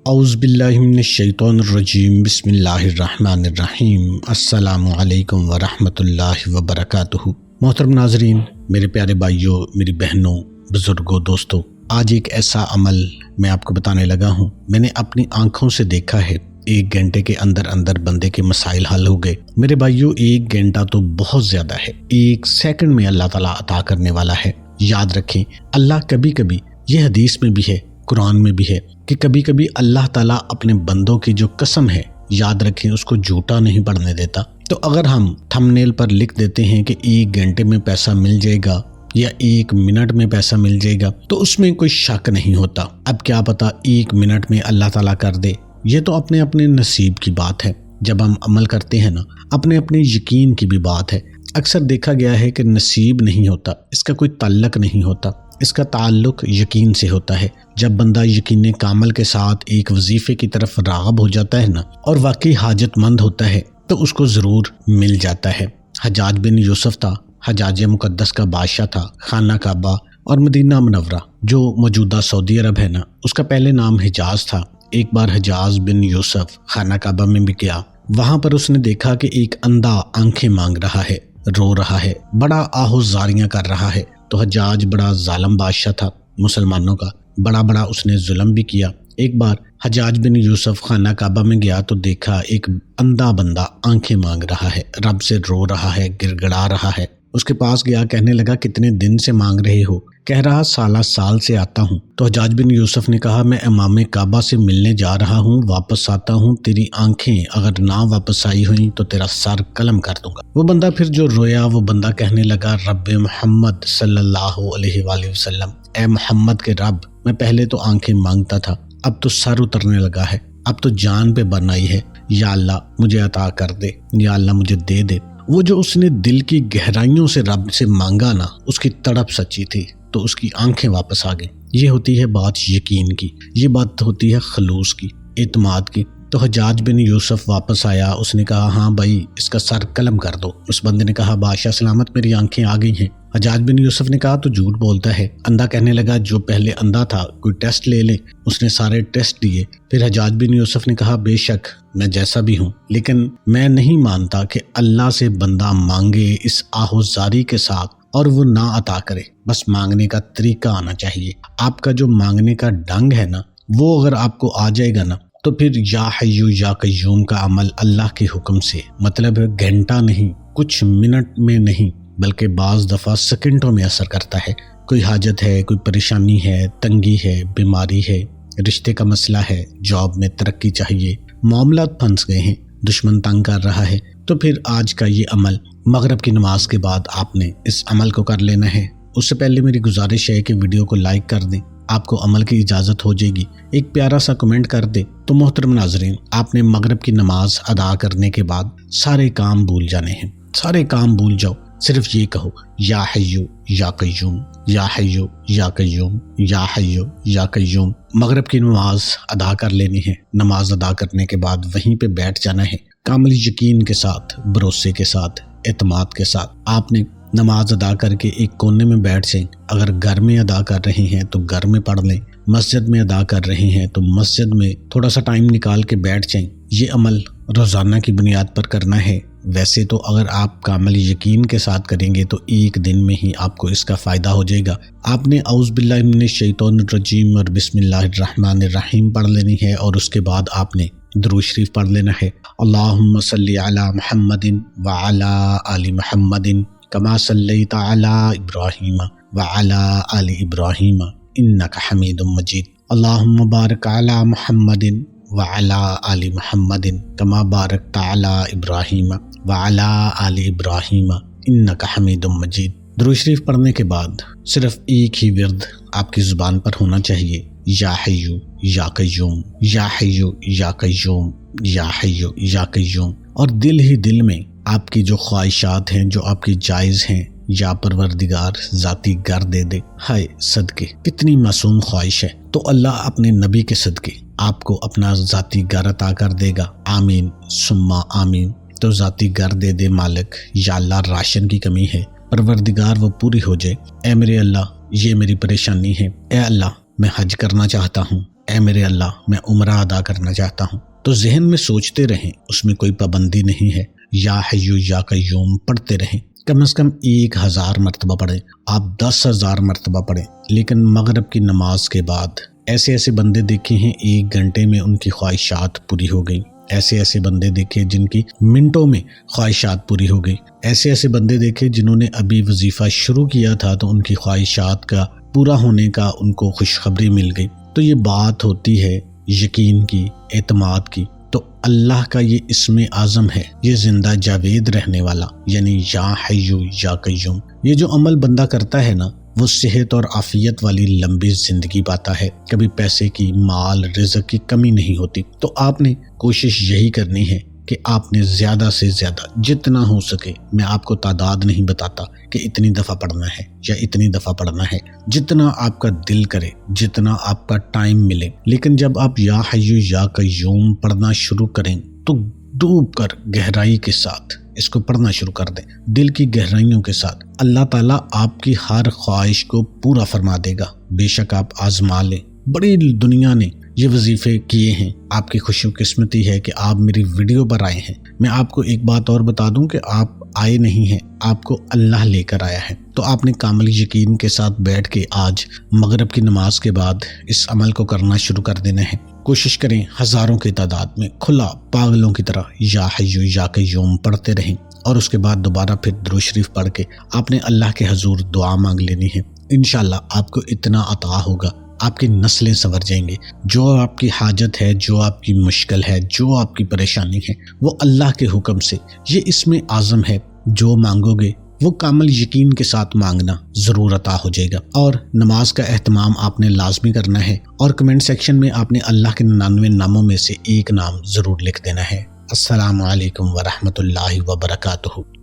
اعوذ باللہ من الشیطان الرجیم بسم اللہ الرحمن الرحیم السلام علیکم ورحمۃ اللہ وبرکاتہ۔ محترم ناظرین، میرے پیارے بھائیوں، میری بہنوں، بزرگوں، دوستوں، آج ایک ایسا عمل میں آپ کو بتانے لگا ہوں۔ میں نے اپنی آنکھوں سے دیکھا ہے، 1 گھنٹے کے اندر بندے کے مسائل حل ہو گئے۔ میرے بھائیوں، 1 گھنٹہ تو بہت زیادہ ہے، 1 سیکنڈ میں اللہ تعالیٰ عطا کرنے والا ہے۔ یاد رکھیں، اللہ کبھی کبھی، یہ حدیث میں بھی ہے، قرآن میں بھی ہے کہ کبھی کبھی اللہ تعالیٰ اپنے بندوں کی جو قسم ہے، یاد رکھیں، اس کو جھوٹا نہیں پڑنے دیتا۔ تو اگر ہم تھم نیل پر لکھ دیتے ہیں کہ 1 گھنٹے میں پیسہ مل جائے گا یا 1 منٹ میں پیسہ مل جائے گا، تو اس میں کوئی شک نہیں ہوتا۔ اب کیا پتا 1 منٹ میں اللہ تعالیٰ کر دے، یہ تو اپنے اپنے نصیب کی بات ہے۔ جب ہم عمل کرتے ہیں نا، اپنے اپنے یقین کی بھی بات ہے۔ اکثر دیکھا گیا ہے کہ نصیب نہیں ہوتا، اس کا کوئی تعلق نہیں ہوتا، اس کا تعلق یقین سے ہوتا ہے۔ جب بندہ یقین کامل کے ساتھ ایک وظیفے کی طرف راغب ہو جاتا ہے نا، اور واقعی حاجت مند ہوتا ہے، تو اس کو ضرور مل جاتا ہے۔ حجاج بن یوسف تھا، حجاج مقدس کا بادشاہ تھا۔ خانہ کعبہ اور مدینہ منورہ جو موجودہ سعودی عرب ہے نا، اس کا پہلے نام حجاز تھا۔ ایک بار حجاز بن یوسف خانہ کعبہ میں بھی گیا، وہاں پر اس نے دیکھا کہ ایک اندھا آنکھیں مانگ رہا ہے، رو رہا ہے، بڑا آہوزاریاں کر رہا ہے۔ تو حجاج بڑا ظالم بادشاہ تھا مسلمانوں کا، بڑا اس نے ظلم بھی کیا۔ ایک بار حجاج بن یوسف خانہ کعبہ میں گیا تو دیکھا ایک اندھا بندہ آنکھیں مانگ رہا ہے، رب سے رو رہا ہے، گڑگڑا رہا ہے۔ اس کے پاس گیا، کہنے لگا کتنے دن سے مانگ رہے ہو؟ کہہ رہا سال سے آتا ہوں۔ تو حجاج بن یوسف نے کہا میں امام کعبہ سے ملنے جا رہا ہوں، واپس آتا ہوں، تیری آنکھیں اگر نہ واپس آئی ہوئیں تو تیرا سر قلم کر دوں گا۔ وہ بندہ پھر جو رویا، وہ بندہ کہنے لگا رب محمد صلی اللہ علیہ وآلہ وسلم، اے محمد کے رب، میں پہلے تو آنکھیں مانگتا تھا، اب تو سر اترنے لگا ہے، اب تو جان پہ بن آئی ہے، یا اللہ مجھے عطا کر دے، یا اللہ مجھے دے دے۔ وہ جو اس نے دل کی گہرائیوں سے رب سے مانگا نا، اس کی تڑپ سچی تھی، تو اس کی آنکھیں واپس آ گئیں۔ یہ ہوتی ہے بات یقین کی، یہ بات ہوتی ہے خلوص کی، اعتماد کی۔ تو حجاج بن یوسف واپس آیا، اس نے کہا ہاں بھائی، اس کا سر قلم کر دو۔ اس بندے نے کہا بادشاہ سلامت، میری آنکھیں آ گئی ہیں۔ حجاج بن یوسف نے کہا تو جھوٹ بولتا ہے۔ اندھا کہنے لگا جو پہلے اندھا تھا، کوئی ٹیسٹ لے لیں۔ اس نے سارے ٹیسٹ دیے۔ پھر حجاج بن یوسف نے کہا بے شک میں جیسا بھی ہوں، لیکن میں نہیں مانتا کہ اللہ سے بندہ مانگے اس آہوزاری کے ساتھ اور وہ نہ عطا کرے۔ بس مانگنے کا طریقہ آنا چاہیے۔ آپ کا جو مانگنے کا ڈھنگ ہے نا، وہ اگر آپ کو آ جائے گا نا، تو پھر یا حیو یا قیوم کا عمل اللہ کے حکم سے، مطلب گھنٹہ نہیں، کچھ منٹ میں نہیں، بلکہ بعض دفعہ سیکنڈوں میں اثر کرتا ہے۔ کوئی حاجت ہے، کوئی پریشانی ہے، تنگی ہے، بیماری ہے، رشتے کا مسئلہ ہے، جاب میں ترقی چاہیے، معاملات پھنس گئے ہیں، دشمن تنگ کر رہا ہے، تو پھر آج کا یہ عمل مغرب کی نماز کے بعد آپ نے اس عمل کو کر لینا ہے۔ اس سے پہلے میری گزارش ہے کہ ویڈیو کو لائک کر دیں، آپ کو عمل کی اجازت ہو جائے گی، ایک پیارا سا کمنٹ کر دیں۔ تو محترم ناظرین، آپ نے مغرب کی نماز ادا کرنے کے بعد سارے کام بھول جانے ہیں، سارے کام بھول جاؤ، صرف یہ کہو یا حیو یا قیوم، یا حیو یا قیوم، یا حیو یا قیوم۔ مغرب کی نماز ادا کر لینی ہے۔ نماز ادا کرنے کے بعد وہیں پہ بیٹھ جانا ہے، کامل یقین کے ساتھ، بھروسے کے ساتھ، اعتماد کے ساتھ۔ آپ نے نماز ادا کر کے ایک کونے میں بیٹھ جائیں۔ اگر گھر میں ادا کر رہے ہیں تو گھر میں پڑھ لیں، مسجد میں ادا کر رہے ہیں تو مسجد میں تھوڑا سا ٹائم نکال کے بیٹھ جائیں۔ یہ عمل روزانہ کی بنیاد پر کرنا ہے۔ ویسے تو اگر آپ کامل یقین کے ساتھ کریں گے تو 1 دن میں ہی آپ کو اس کا فائدہ ہو جائے گا۔ آپ نے اعوذ باللہ من الشیطان الرجیم اور بسم اللہ الرحمن الرحیم پڑھ لینی ہے، اور اس کے بعد آپ نے درود شریف پڑھ لینا ہے۔ اللہم صلی علی محمد وعلی آل محمد کما صلیت علی ابراہیم وعلی آل ابراہیم انک حمید مجید۔ اللہم بارک علی محمد وعلی آل محمد کما بارکت علی ابراہیم وعلی آل ابراہیم انک حمید مجید۔ درود شریف پڑھنے کے بعد صرف ایک ہی ورد آپ کی زبان پر ہونا چاہیے، یا حیو یا قیوم، یا حیو یا قیوم، یا حیو یا قیوم۔ اور دل ہی دل میں آپ کی جو خواہشات ہیں، جو آپ کی جائز ہیں، یا پروردگار ذاتی گھر دے دے۔ ہائے صدقے، کتنی معصوم خواہش ہے۔ تو اللہ اپنے نبی کے صدقے آپ کو اپنا ذاتی گھر عطا کر دے گا۔ آمین ثم آمین۔ تو ذاتی گھر دے دے مالک، یا اللہ راشن کی کمی ہے، پروردگار وہ پوری ہو جائے۔ اے میرے اللہ، یہ میری پریشانی ہے، اے اللہ میں حج کرنا چاہتا ہوں، اے میرے اللہ میں عمرہ ادا کرنا چاہتا ہوں، تو ذہن میں سوچتے رہیں، اس میں کوئی پابندی نہیں ہے، یا حیو یا قیوم پڑھتے رہیں، کم از کم 1000 مرتبہ پڑھیں، آپ 10,000 مرتبہ پڑھیں، لیکن مغرب کی نماز کے بعد ایسے بندے دیکھے ہیں 1 گھنٹے میں ان کی خواہشات پوری ہو گئیں، ایسے بندے دیکھے جن کی منٹوں میں خواہشات پوری ہو گئی، ایسے بندے دیکھے جنہوں نے ابھی وظیفہ شروع کیا تھا تو ان کی خواہشات کا پورا ہونے کا ان کو خوشخبری مل گئی۔ تو یہ بات ہوتی ہے یقین کی، اعتماد کی۔ تو اللہ کا یہ اسم اعظم ہے، یہ زندہ جاوید رہنے والا، یعنی یا حیو یا قیوم۔ یہ جو عمل بندہ کرتا ہے نا، وہ صحت اور عافیت والی لمبی زندگی پاتا ہے، کبھی پیسے کی، مال، رزق کی کمی نہیں ہوتی۔ تو آپ نے کوشش یہی کرنی ہے کہ آپ نے زیادہ سے زیادہ جتنا ہو سکے، میں آپ کو تعداد نہیں بتاتا کہ اتنی دفعہ پڑھنا ہے یا اتنی دفعہ پڑھنا ہے، جتنا آپ کا دل کرے، جتنا آپ کا ٹائم ملے، لیکن جب آپ یا حیو یا قیوم پڑھنا شروع کریں تو ڈوب کر گہرائی کے ساتھ اس کو پڑھنا شروع کر دیں، دل کی گہرائیوں کے ساتھ۔ اللہ تعالیٰ آپ کی ہر خواہش کو پورا فرما دے گا۔ بے شک آپ آزما لیں، بڑی دنیا نے یہ وظیفے کیے ہیں، آپ کی خوش قسمتی ہے کہ آپ میری ویڈیو پر آئے ہیں۔ میں آپ کو ایک بات اور بتا دوں کہ آپ آئے نہیں ہیں، آپ کو اللہ لے کر آیا ہے۔ تو آپ نے کامل یقین کے ساتھ بیٹھ کے آج مغرب کی نماز کے بعد اس عمل کو کرنا شروع کر دینا ہے۔ کوشش کریں ہزاروں کی تعداد میں کھلا پاگلوں کی طرح یا حیو یا قیوم پڑھتے رہیں، اور اس کے بعد دوبارہ پھر درود شریف پڑھ کے آپ نے اللہ کے حضور دعا مانگ لینی ہے۔ انشاءاللہ آپ کو اتنا عطا ہوگا، آپ کی نسلیں سنور جائیں گے۔ جو آپ کی حاجت ہے، جو آپ کی مشکل ہے، جو آپ کی پریشانی ہے، وہ اللہ کے حکم سے، یہ اسم اعظم ہے، جو مانگو گے وہ کامل یقین کے ساتھ مانگنا ضرور عطا ہو جائے گا۔ اور نماز کا اہتمام آپ نے لازمی کرنا ہے، اور کمنٹ سیکشن میں آپ نے اللہ کے 99 ناموں میں سے ایک نام ضرور لکھ دینا ہے۔ السلام علیکم ورحمۃ اللہ وبرکاتہ۔